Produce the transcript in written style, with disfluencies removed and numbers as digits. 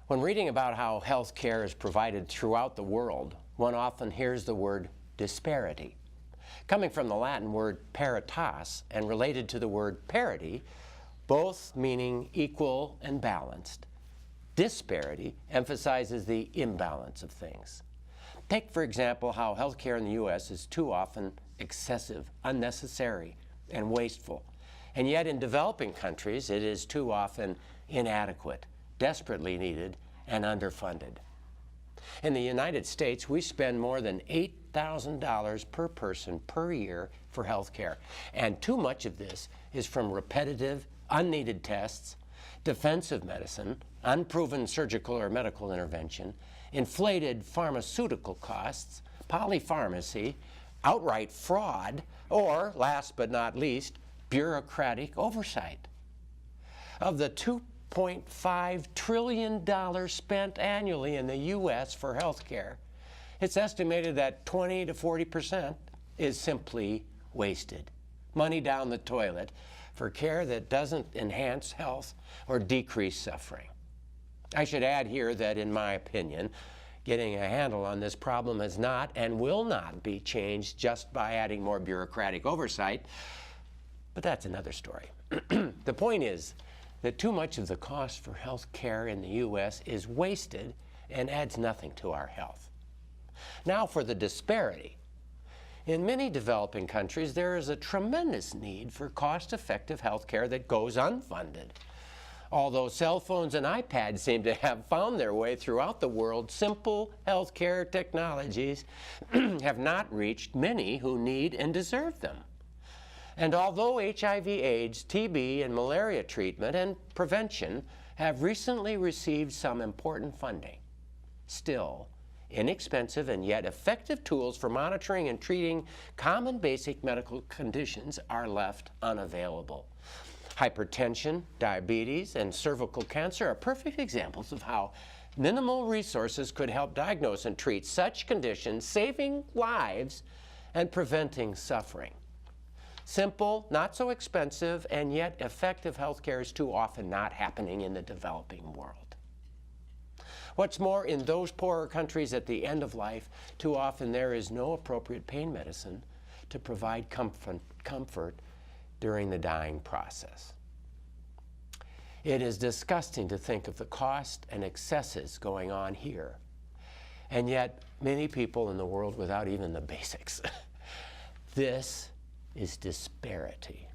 When reading about how health care is provided throughout the world, one often hears the word disparity. Coming from the Latin word paritas and related to the word parity, both meaning equal and balanced, disparity emphasizes the imbalance of things. Take, for example, how healthcare in the U.S. is too often excessive, unnecessary, and wasteful. And yet in developing countries, it is too often inadequate, desperately needed, and underfunded. In the United States, we spend more than $8,000 per person per year for health care, and too much of this is from repetitive, unneeded tests, defensive medicine, unproven surgical or medical intervention, inflated pharmaceutical costs, polypharmacy, outright fraud, or, last but not least, bureaucratic oversight. Of the $2.5 trillion spent annually in the U.S. for health care, it's estimated that 20 to 40% is simply wasted. Money down the toilet for care that doesn't enhance health or decrease suffering. I should add here that, in my opinion, getting a handle on this problem has not and will not be changed just by adding more bureaucratic oversight, but that's another story. The point is that too much of the cost for health care in the U.S. is wasted and adds nothing to our health. Now for the disparity. In many developing countries, there is a tremendous need for cost-effective health care that goes unfunded. Although cell phones and iPads seem to have found their way throughout the world, simple healthcare technologies have not reached many who need and deserve them. And although HIV/AIDS, TB, and malaria treatment and prevention have recently received some important funding, still, inexpensive and yet effective tools for monitoring and treating common basic medical conditions are left unavailable. Hypertension, diabetes, and cervical cancer are perfect examples of how minimal resources could help diagnose and treat such conditions, saving lives and preventing suffering. Simple, not so expensive, and yet effective health care is too often not happening in the developing world. What's more, in those poorer countries at the end of life, too often there is no appropriate pain medicine to provide comfort during the dying process. It is disgusting to think of the cost and excesses going on here, and yet many people in the world without even the basics. This is disparity.